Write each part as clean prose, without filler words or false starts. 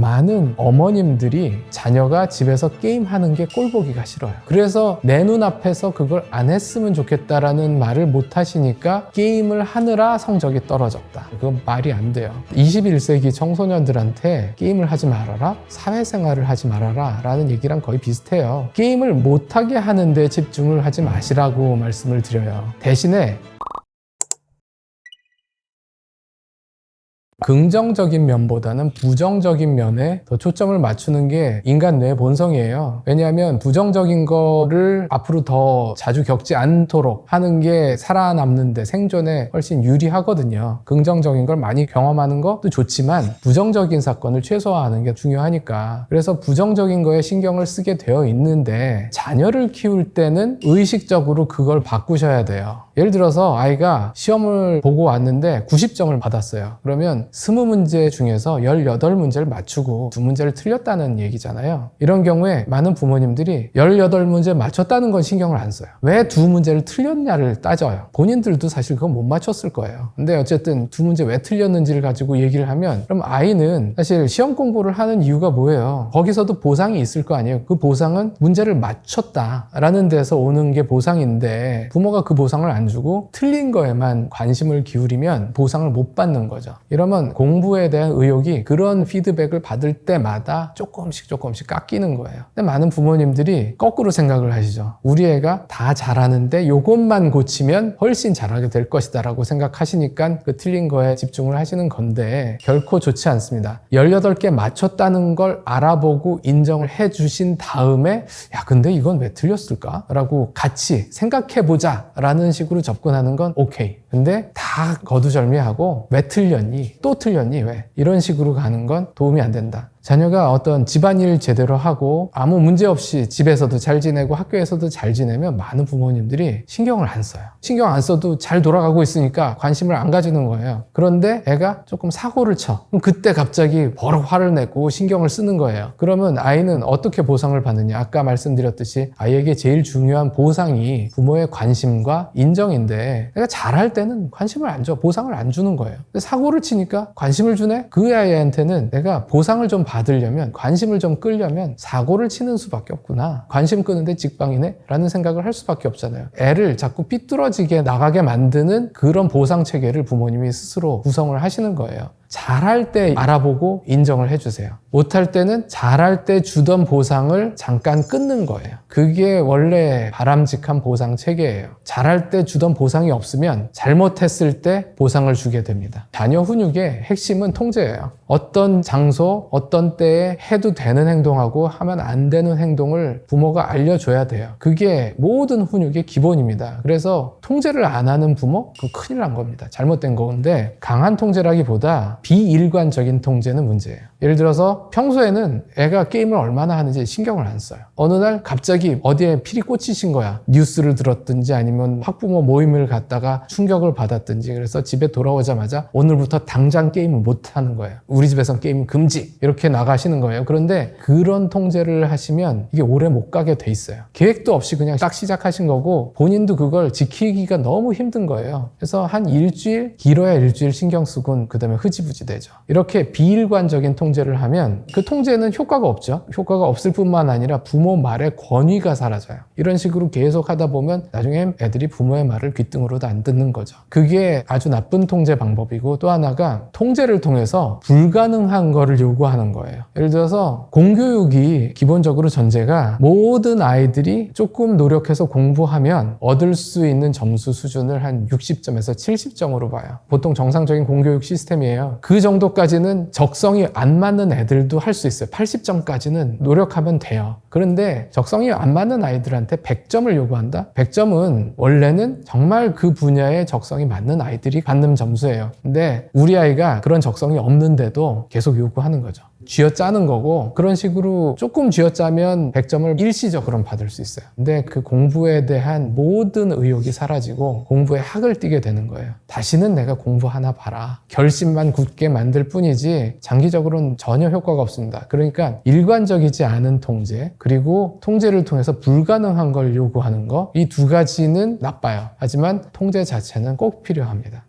많은 어머님들이 자녀가 집에서 게임하는 게 꼴보기가 싫어요. 그래서 내 눈앞에서 그걸 안 했으면 좋겠다라는 말을 못 하시니까 게임을 하느라 성적이 떨어졌다. 그건 말이 안 돼요. 21세기 청소년들한테 게임을 하지 말아라, 사회생활을 하지 말아라 라는 얘기랑 거의 비슷해요. 게임을 못하게 하는데 집중을 하지 마시라고 말씀을 드려요. 대신에 긍정적인 면보다는 부정적인 면에 더 초점을 맞추는 게 인간 뇌의 본성이에요. 왜냐하면 부정적인 거를 앞으로 더 자주 겪지 않도록 하는 게 살아남는데 생존에 훨씬 유리하거든요. 긍정적인 걸 많이 경험하는 것도 좋지만 부정적인 사건을 최소화하는 게 중요하니까. 그래서 부정적인 거에 신경을 쓰게 되어 있는데 자녀를 키울 때는 의식적으로 그걸 바꾸셔야 돼요. 예를 들어서 아이가 시험을 보고 왔는데 90점을 받았어요. 그러면 20문제 중에서 18문제를 맞추고 2문제를 틀렸다는 얘기잖아요. 이런 경우에 많은 부모님들이 18문제 맞췄다는 건 신경을 안 써요. 왜 2문제를 틀렸냐를 따져요. 본인들도 사실 그건 못 맞췄을 거예요. 근데 어쨌든 2문제 왜 틀렸는지를 가지고 얘기를 하면 그럼 아이는 사실 시험 공부를 하는 이유가 뭐예요? 거기서도 보상이 있을 거 아니에요. 그 보상은 문제를 맞췄다라는 데서 오는 게 보상인데 부모가 그 보상을 안 주고 틀린 거에만 관심을 기울이면 보상을 못 받는 거죠. 이러면 공부에 대한 의욕이 그런 피드백을 받을 때마다 조금씩 깎이는 거예요. 근데 많은 부모님들이 거꾸로 생각을 하시죠. 우리 애가 다 잘하는데 이것만 고치면 훨씬 잘하게 될 것이다 라고 생각하시니까 그 틀린 거에 집중을 하시는 건데 결코 좋지 않습니다. 18개 맞췄다는 걸 알아보고 인정을 해주신 다음에 야 근데 이건 왜 틀렸을까? 라고 같이 생각해보자 라는 식으로 접근하는 건 오케이. 근데 다 거두절미하고 왜 틀렸니? 또 틀렸니? 왜? 이런 식으로 가는 건 도움이 안 된다. 자녀가 어떤 집안일 제대로 하고 아무 문제 없이 집에서도 잘 지내고 학교에서도 잘 지내면 많은 부모님들이 신경을 안 써요. 신경 안 써도 잘 돌아가고 있으니까 관심을 안 가지는 거예요. 그런데 애가 조금 사고를 쳐. 그럼 그때 갑자기 버럭 화를 내고 신경을 쓰는 거예요. 그러면 아이는 어떻게 보상을 받느냐? 아까 말씀드렸듯이 아이에게 제일 중요한 보상이 부모의 관심과 인정인데 애가 잘할 때는 관심을 안 줘. 보상을 안 주는 거예요. 근데 사고를 치니까 관심을 주네? 그 아이한테는 내가 보상을 좀 받으려면 관심을 좀 끌려면 사고를 치는 수밖에 없구나. 관심 끄는데 직방이네? 라는 생각을 할 수밖에 없잖아요. 애를 자꾸 삐뚤어지게 나가게 만드는 그런 보상 체계를 부모님이 스스로 구성을 하시는 거예요. 잘할 때 알아보고 인정을 해주세요. 못할 때는 잘할 때 주던 보상을 잠깐 끊는 거예요. 그게 원래 바람직한 보상 체계예요. 잘할 때 주던 보상이 없으면 잘못했을 때 보상을 주게 됩니다. 자녀 훈육의 핵심은 통제예요. 어떤 장소, 어떤 때에 해도 되는 행동하고 하면 안 되는 행동을 부모가 알려줘야 돼요. 그게 모든 훈육의 기본입니다. 그래서 통제를 안 하는 부모? 그건 큰일 난 겁니다. 잘못된 건데 강한 통제라기보다 비일관적인 통제는 문제예요. 예를 들어서 평소에는 애가 게임을 얼마나 하는지 신경을 안 써요. 어느 날 갑자기 어디에 필이 꽂히신 거야. 뉴스를 들었든지 아니면 학부모 모임을 갔다가 충격을 받았든지 그래서 집에 돌아오자마자 오늘부터 당장 게임을 못 하는 거예요. 우리 집에선 게임 금지 이렇게 나가시는 거예요. 그런데 그런 통제를 하시면 이게 오래 못 가게 돼 있어요. 계획도 없이 그냥 딱 시작하신 거고 본인도 그걸 지키기가 너무 힘든 거예요. 그래서 한 일주일, 길어야 일주일 신경 쓰곤 그 다음에 흐지부지 되죠. 이렇게 비일관적인 통제를 하면 그 통제는 효과가 없죠. 효과가 없을 뿐만 아니라 부모 말의 권위가 사라져요. 이런 식으로 계속 하다 보면 나중에 애들이 부모의 말을 귓등으로도 안 듣는 거죠. 그게 아주 나쁜 통제 방법이고 또 하나가 통제를 통해서 불가능한 거를 요구하는 거예요. 예를 들어서 공교육이 기본적으로 전제가 모든 아이들이 조금 노력해서 공부하면 얻을 수 있는 점수 수준을 한 60점에서 70점으로 봐요. 보통 정상적인 공교육 시스템이에요. 그 정도까지는 적성이 안 맞는 애들도 할 수 있어요. 80점까지는 노력하면 돼요. 그런데 적성이 안 맞는 아이들한테 100점을 요구한다? 100점은 원래는 정말 그 분야에 적성이 맞는 아이들이 받는 점수예요. 근데 우리 아이가 그런 적성이 없는데도 계속 요구하는 거죠. 쥐어짜는 거고 그런 식으로 조금 쥐어짜면 100점을 일시적으로 받을 수 있어요. 근데 그 공부에 대한 모든 의욕이 사라지고 공부에 학을 띠게 되는 거예요. 다시는 내가 공부하나 봐라. 결심만 굳게 만들 뿐이지 장기적으로는 전혀 효과가 없습니다. 그러니까 일관적이지 않은 통제 그리고 통제를 통해서 불가능한 걸 요구하는 거 이 두 가지는 나빠요. 하지만 통제 자체는 꼭 필요합니다.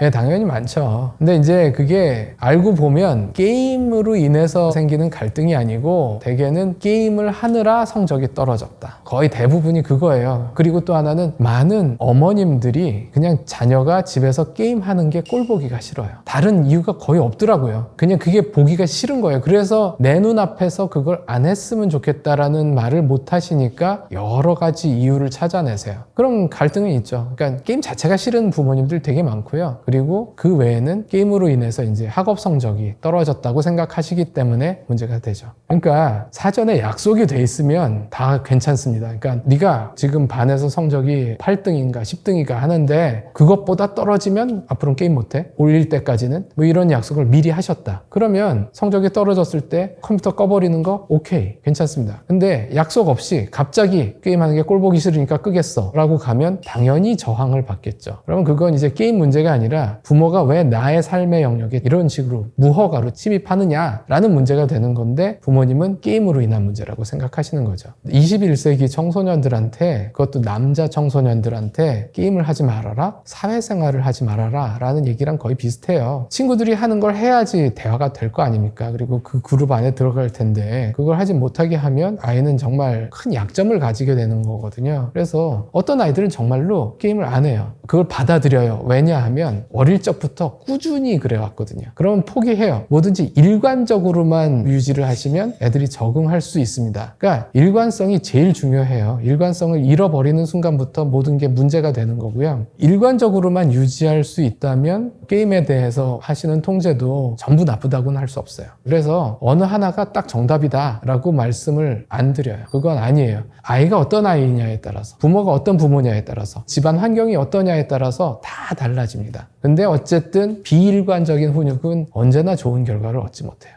네, 당연히 많죠. 근데 이제 그게 알고 보면 게임으로 인해서 생기는 갈등이 아니고 대개는 게임을 하느라 성적이 떨어졌다. 거의 대부분이 그거예요. 그리고 또 하나는 많은 어머님들이 그냥 자녀가 집에서 게임하는 게 꼴보기가 싫어요. 다른 이유가 거의 없더라고요. 그냥 그게 보기가 싫은 거예요. 그래서 내 눈앞에서 그걸 안 했으면 좋겠다라는 말을 못 하시니까 여러 가지 이유를 찾아내세요. 그럼 갈등은 있죠. 그러니까 게임 자체가 싫은 부모님들 되게 많고요. 그리고 그 외에는 게임으로 인해서 이제 학업 성적이 떨어졌다고 생각하시기 때문에 문제가 되죠. 그러니까 사전에 약속이 돼 있으면 다 괜찮습니다. 그러니까 네가 지금 반에서 성적이 8등인가 10등인가 하는데 그것보다 떨어지면 앞으로는 게임 못해. 올릴 때까지는 뭐 이런 약속을 미리 하셨다. 그러면 성적이 떨어졌을 때 컴퓨터 꺼버리는 거 오케이 괜찮습니다. 근데 약속 없이 갑자기 게임하는 게 꼴보기 싫으니까 끄겠어 라고 가면 당연히 저항을 받겠죠. 그러면 그건 이제 게임 문제가 아니라 부모가 왜 나의 삶의 영역에 이런 식으로 무허가로 침입하느냐 라는 문제가 되는 건데 부모님은 게임으로 인한 문제라고 생각하시는 거죠. 21세기 청소년들한테 그것도 남자 청소년들한테 게임을 하지 말아라 사회생활을 하지 말아라 라는 얘기랑 거의 비슷해요. 친구들이 하는 걸 해야지 대화가 될 거 아닙니까? 그리고 그 그룹 안에 들어갈 텐데 그걸 하지 못하게 하면 아이는 정말 큰 약점을 가지게 되는 거거든요. 그래서 어떤 아이들은 정말로 게임을 안 해요. 그걸 받아들여요. 왜냐하면 어릴 적부터 꾸준히 그래왔거든요. 그러면 포기해요. 뭐든지 일관적으로만 유지를 하시면 애들이 적응할 수 있습니다. 그러니까 일관성이 제일 중요해요. 일관성을 잃어버리는 순간부터 모든 게 문제가 되는 거고요. 일관적으로만 유지할 수 있다면 게임에 대해서 하시는 통제도 전부 나쁘다고는 할 수 없어요. 그래서 어느 하나가 딱 정답이다 라고 말씀을 안 드려요. 그건 아니에요. 아이가 어떤 아이냐에 따라서 부모가 어떤 부모냐에 따라서 집안 환경이 어떠냐에 따라서 다 달라집니다. 근데 어쨌든 비일관적인 훈육은 언제나 좋은 결과를 얻지 못해요.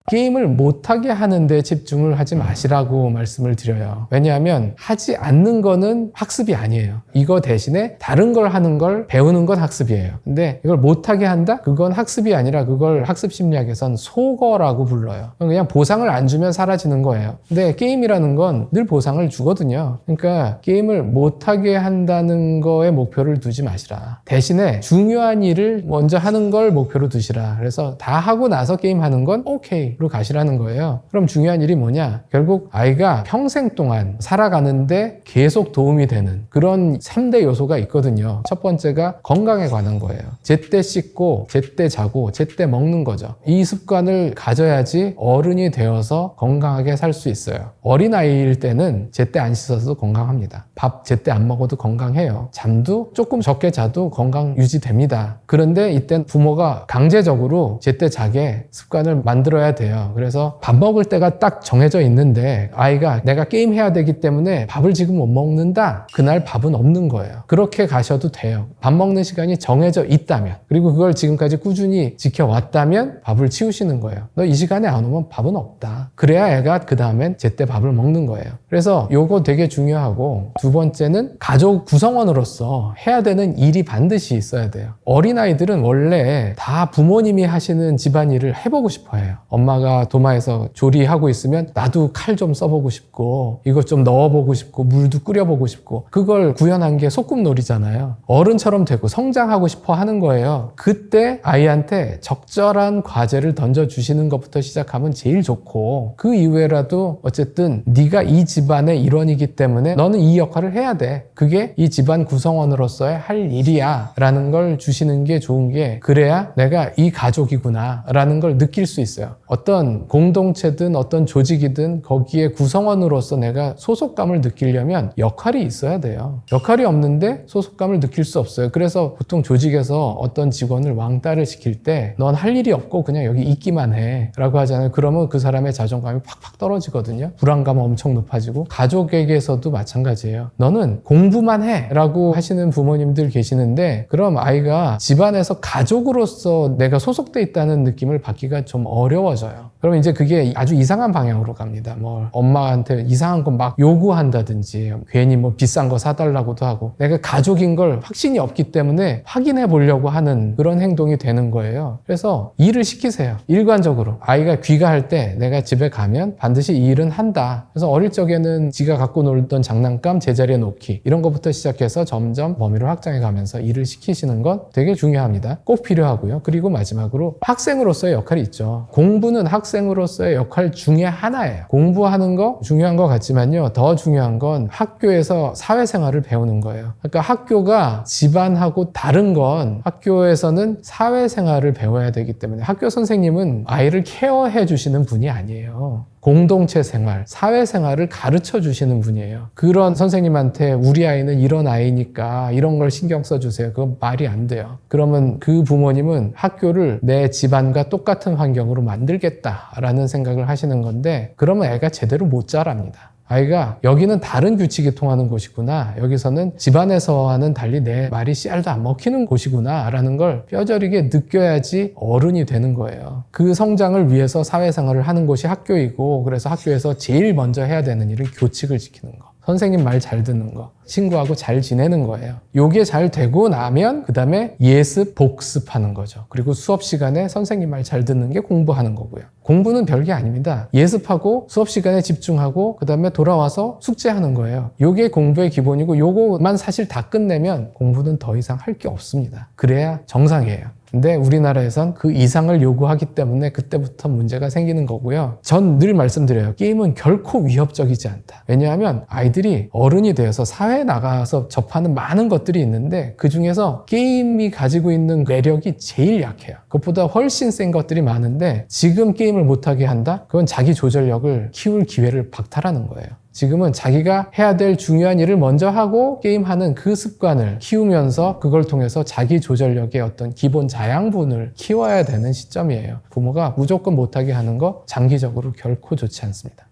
게임을 못하게 하는데 집중을 하지 마시라고 말씀을 드려요. 왜냐하면 하지 않는 거는 학습이 아니에요. 이거 대신에 다른 걸 하는 걸 배우는 건 학습이에요. 근데 이걸 못하게 한다? 그건 학습이 아니라 그걸 학습 심리학에선 소거라고 불러요. 그냥 보상을 안 주면 사라지는 거예요. 근데 게임이라는 건 늘 보상을 주거든요. 그러니까 게임을 못하게 한다는 거에 목표를 두지 마시라. 대신에 중요한 일을 먼저 하는 걸 목표로 두시라. 그래서 다 하고 나서 게임하는 건 오케이 로 가시라는 거예요. 그럼 중요한 일이 뭐냐? 결국 아이가 평생 동안 살아가는데 계속 도움이 되는 그런 3대 요소가 있거든요. 첫 번째가 건강에 관한 거예요. 제때 씻고 제때 자고 제때 먹는 거죠. 이 습관을 가져야지 어른이 되어서 건강하게 살 수 있어요. 어린아이일 때는 제때 안 씻어도 건강합니다. 밥 제때 안 먹어도 건강해요. 잠도 조금 적게 자도 건강 유지됩니다. 그런데 이땐 부모가 강제적으로 제때 자게 습관을 만들어야 돼요. 그래서 밥 먹을 때가 딱 정해져 있는데 아이가 내가 게임해야 되기 때문에 밥을 지금 못 먹는다. 그날 밥은 없는 거예요. 그렇게 가셔도 돼요. 밥 먹는 시간이 정해져 있다면 그리고 그걸 지금까지 꾸준히 지켜왔다면 밥을 치우시는 거예요. 너 이 시간에 안 오면 밥은 없다. 그래야 애가 그 다음엔 제때 밥을 먹는 거예요. 그래서 요거 되게 중요하고 두 번째는 가족 구성원으로서 해야 되는 일이 반드시 있어야 돼요. 어린아이들은 원래 다 부모님이 하시는 집안일을 해보고 싶어 해요. 엄마가 도마에서 조리하고 있으면 나도 칼 좀 써보고 싶고 이것 좀 넣어보고 싶고 물도 끓여보고 싶고 그걸 구현한 게 소꿉놀이잖아요. 어른처럼 되고 성장하고 싶어 하는 거예요. 그때 아이한테 적절한 과제를 던져주시는 것부터 시작하면 제일 좋고 그 이후에라도 어쨌든 네가 이 집안의 일원이기 때문에 너는 이 역할을 해야 돼. 그게 이 집안 구성원으로서의 할 일이야 라는 걸 주시는 게 좋은 게 그래야 내가 이 가족이구나 라는 걸 느낄 수 있어요. 어떤 공동체든 어떤 조직이든 거기에 구성원으로서 내가 소속감을 느끼려면 역할이 있어야 돼요. 역할이 없는데 소속감을 느낄 수 없어요. 그래서 보통 조직에서 어떤 직원을 왕따를 시킬 때 넌 할 일이 없고 그냥 여기 있기만 해 라고 하잖아요. 그러면 그 사람의 자존감이 팍팍 떨어지거든요. 불안감은 엄청 높아지고 가족에게서도 마찬가지예요. 너는 공부만 해 라고 하시는 부모님들 계시는데 그럼 아이가 집안에서 가족으로서 내가 소속돼 있다는 느낌을 받기가 좀 어려워져요. 없어요. 그러면 이제 그게 아주 이상한 방향으로 갑니다. 뭐 엄마한테 이상한 거 막 요구한다든지 괜히 뭐 비싼 거 사달라고도 하고 내가 가족인 걸 확신이 없기 때문에 확인해 보려고 하는 그런 행동이 되는 거예요. 그래서 일을 시키세요. 일관적으로 아이가 귀가할 때 내가 집에 가면 반드시 이 일은 한다. 그래서 어릴 적에는 지가 갖고 놀던 장난감 제자리에 놓기 이런 것부터 시작해서 점점 범위를 확장해 가면서 일을 시키시는 건 되게 중요합니다. 꼭 필요하고요. 그리고 마지막으로 학생으로서의 역할이 있죠. 공부는 학생으로서의 역할 중에 하나예요. 공부하는 거 중요한 것 같지만요. 더 중요한 건 학교에서 사회생활을 배우는 거예요. 그러니까 학교가 집안하고 다른 건 학교에서는 사회생활을 배워야 되기 때문에 학교 선생님은 아이를 케어해 주시는 분이 아니에요. 공동체 생활, 사회생활을 가르쳐 주시는 분이에요. 그런 선생님한테 우리 아이는 이런 아이니까 이런 걸 신경 써주세요. 그건 말이 안 돼요. 그러면 그 부모님은 학교를 내 집안과 똑같은 환경으로 만들겠다라는 생각을 하시는 건데 그러면 애가 제대로 못 자랍니다. 아이가 여기는 다른 규칙이 통하는 곳이구나. 여기서는 집안에서와는 달리 내 말이 씨알도 안 먹히는 곳이구나 라는 걸 뼈저리게 느껴야지 어른이 되는 거예요. 그 성장을 위해서 사회생활을 하는 곳이 학교이고 그래서 학교에서 제일 먼저 해야 되는 일은 교칙을 지키는 거. 선생님 말 잘 듣는 거, 친구하고 잘 지내는 거예요. 요게 잘 되고 나면 그 다음에 예습, 복습하는 거죠. 그리고 수업 시간에 선생님 말 잘 듣는 게 공부하는 거고요. 공부는 별게 아닙니다. 예습하고 수업 시간에 집중하고 그 다음에 돌아와서 숙제하는 거예요. 요게 공부의 기본이고 요거만 사실 다 끝내면 공부는 더 이상 할 게 없습니다. 그래야 정상이에요. 근데 우리나라에선 그 이상을 요구하기 때문에 그때부터 문제가 생기는 거고요. 전 늘 말씀드려요. 게임은 결코 위협적이지 않다. 왜냐하면 아이들이 어른이 되어서 사회에 나가서 접하는 많은 것들이 있는데 그 중에서 게임이 가지고 있는 매력이 제일 약해요. 그것보다 훨씬 센 것들이 많은데 지금 게임을 못하게 한다? 그건 자기 조절력을 키울 기회를 박탈하는 거예요. 지금은 자기가 해야 될 중요한 일을 먼저 하고 게임하는 그 습관을 키우면서 그걸 통해서 자기 조절력의 어떤 기본 자양분을 키워야 되는 시점이에요. 부모가 무조건 못하게 하는 거 장기적으로 결코 좋지 않습니다.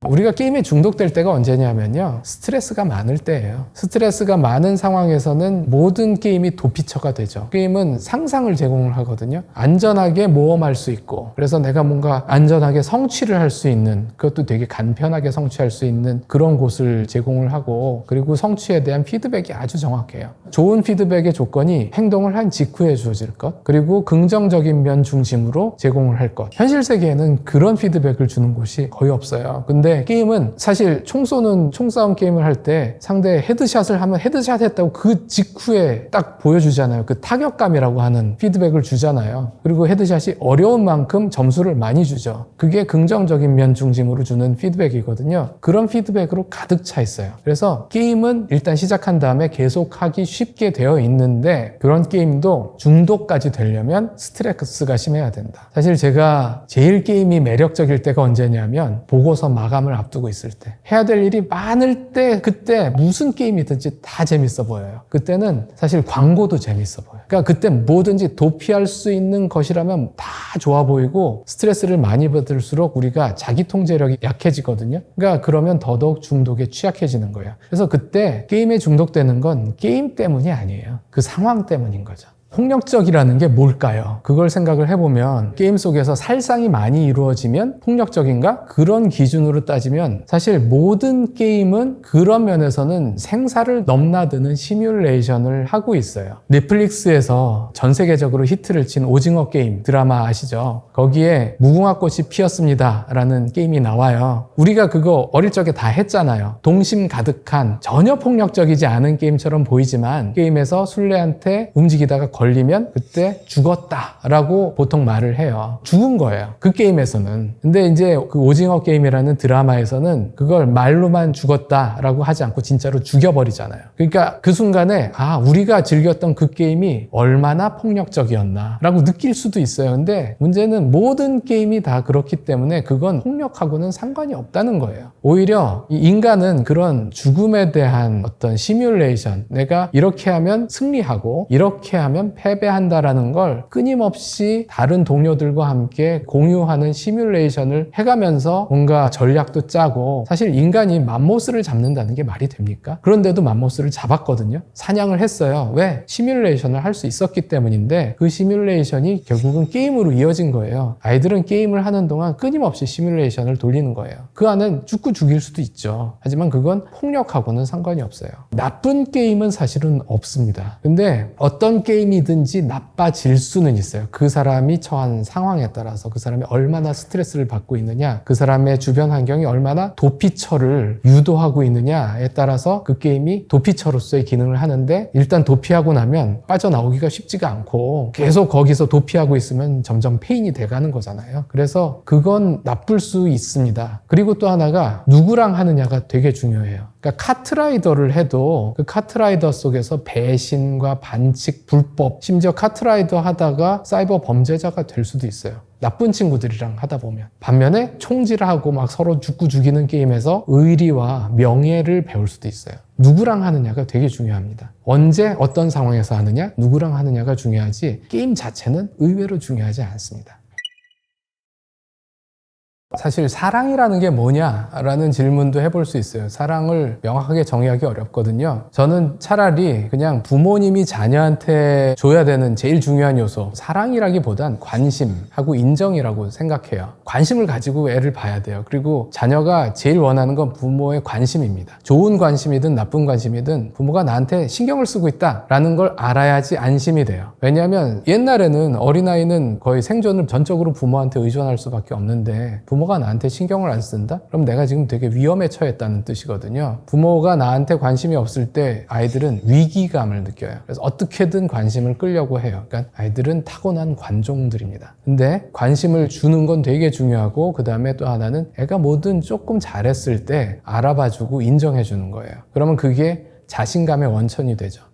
우리가 게임에 중독될 때가 언제냐면요. 스트레스가 많을 때예요. 스트레스가 많은 상황에서는 모든 게임이 도피처가 되죠. 게임은 상상을 제공을 하거든요. 안전하게 모험할 수 있고 그래서 내가 뭔가 안전하게 성취를 할 수 있는 그것도 되게 간편하게 성취할 수 있는 그런 곳을 제공을 하고 그리고 성취에 대한 피드백이 아주 정확해요. 좋은 피드백의 조건이 행동을 한 직후에 주어질 것 그리고 긍정적인 면 중심으로 제공을 할 것. 현실 세계에는 그런 피드백을 주는 곳이 거의 없어요. 근데 게임은 사실 총 쏘는 총싸움 게임을 할 때 상대 헤드샷을 하면 헤드샷 했다고 그 직후에 딱 보여주잖아요. 그 타격감이라고 하는 피드백을 주잖아요. 그리고 헤드샷이 어려운 만큼 점수를 많이 주죠. 그게 긍정적인 면 중심으로 주는 피드백이거든요. 그런 피드백으로 가득 차 있어요. 그래서 게임은 일단 시작한 다음에 계속 하기 쉽게 되어 있는데 그런 게임도 중독까지 되려면 스트레스가 심해야 된다. 사실 제가 제일 게임이 매력적일 때가 언제냐면 보고서 마감을 앞두고 있을 때 해야 될 일이 많을 때 그때 무슨 게임이든지 다 재밌어 보여요. 그때는 사실 광고도 재밌어 보여요. 그러니까 그때 뭐든지 도피할 수 있는 것이라면 다 좋아 보이고 스트레스를 많이 받을수록 우리가 자기 통제력이 약해지거든요. 그러니까 그러면 더더욱 중독에 취약해지는 거예요. 그래서 그때 게임에 중독되는 건 게임 때문이 아니에요. 그 상황 때문인 거죠. 폭력적이라는 게 뭘까요? 그걸 생각을 해보면 게임 속에서 살상이 많이 이루어지면 폭력적인가? 그런 기준으로 따지면 사실 모든 게임은 그런 면에서는 생사를 넘나드는 시뮬레이션을 하고 있어요. 넷플릭스에서 전 세계적으로 히트를 친 오징어 게임 드라마 아시죠? 거기에 무궁화꽃이 피었습니다 라는 게임이 나와요. 우리가 그거 어릴 적에 다 했잖아요. 동심 가득한 전혀 폭력적이지 않은 게임처럼 보이지만 게임에서 술래한테 움직이다가 걸리면 그때 죽었다라고 보통 말을 해요. 죽은 거예요. 그 게임에서는. 근데 이제 그 오징어 게임이라는 드라마에서는 그걸 말로만 죽었다라고 하지 않고 진짜로 죽여버리잖아요. 그러니까 그 순간에 우리가 즐겼던 그 게임이 얼마나 폭력적이었나라고 느낄 수도 있어요. 근데 문제는 모든 게임이 다 그렇기 때문에 그건 폭력하고는 상관이 없다는 거예요. 오히려 이 인간은 그런 죽음에 대한 어떤 시뮬레이션, 내가 이렇게 하면 승리하고 이렇게 하면 되면 패배한다라는 걸 끊임없이 다른 동료들과 함께 공유하는 시뮬레이션을 해가면서 뭔가 전략도 짜고, 사실 인간이 맘모스를 잡는다는 게 말이 됩니까? 그런데도 맘모스를 잡았거든요. 사냥을 했어요. 왜? 시뮬레이션을 할 수 있었기 때문인데, 그 시뮬레이션이 결국은 게임으로 이어진 거예요. 아이들은 게임을 하는 동안 끊임없이 시뮬레이션을 돌리는 거예요. 그 안은 죽고 죽일 수도 있죠. 하지만 그건 폭력하고는 상관이 없어요. 나쁜 게임은 사실은 없습니다. 근데 어떤 게임이든지 나빠질 수는 있어요. 그 사람이 처한 상황에 따라서, 그 사람이 얼마나 스트레스를 받고 있느냐, 그 사람의 주변 환경이 얼마나 도피처를 유도하고 있느냐에 따라서 그 게임이 도피처로서의 기능을 하는데, 일단 도피하고 나면 빠져나오기가 쉽지가 않고 계속 거기서 도피하고 있으면 점점 페인이 돼가는 거잖아요. 그래서 그건 나쁠 수 있습니다. 그리고 또 하나가 누구랑 하느냐가 되게 중요해요. 그러니까 카트라이더를 해도 그 카트라이더 속에서 배신과 반칙, 불법, 심지어 카트라이더 하다가 사이버 범죄자가 될 수도 있어요. 나쁜 친구들이랑 하다 보면. 반면에 총질하고 막 서로 죽고 죽이는 게임에서 의리와 명예를 배울 수도 있어요. 누구랑 하느냐가 되게 중요합니다. 언제 어떤 상황에서 하느냐, 누구랑 하느냐가 중요하지 게임 자체는 의외로 중요하지 않습니다. 사실 사랑이라는 게 뭐냐라는 질문도 해볼 수 있어요. 사랑을 명확하게 정의하기 어렵거든요. 저는 차라리 그냥 부모님이 자녀한테 줘야 되는 제일 중요한 요소, 사랑이라기보단 관심하고 인정이라고 생각해요. 관심을 가지고 애를 봐야 돼요. 그리고 자녀가 제일 원하는 건 부모의 관심입니다. 좋은 관심이든 나쁜 관심이든 부모가 나한테 신경을 쓰고 있다라는 걸 알아야지 안심이 돼요. 왜냐하면 옛날에는 어린아이는 거의 생존을 전적으로 부모한테 의존할 수밖에 없는데, 부모가 나한테 신경을 안 쓴다? 그럼 내가 지금 되게 위험에 처했다는 뜻이거든요. 부모가 나한테 관심이 없을 때 아이들은 위기감을 느껴요. 그래서 어떻게든 관심을 끌려고 해요. 그러니까 아이들은 타고난 관종들입니다. 근데 관심을 주는 건 되게 중요하고, 그 다음에 또 하나는 애가 뭐든 조금 잘했을 때 알아봐주고 인정해주는 거예요. 그러면 그게 자신감의 원천이 되죠.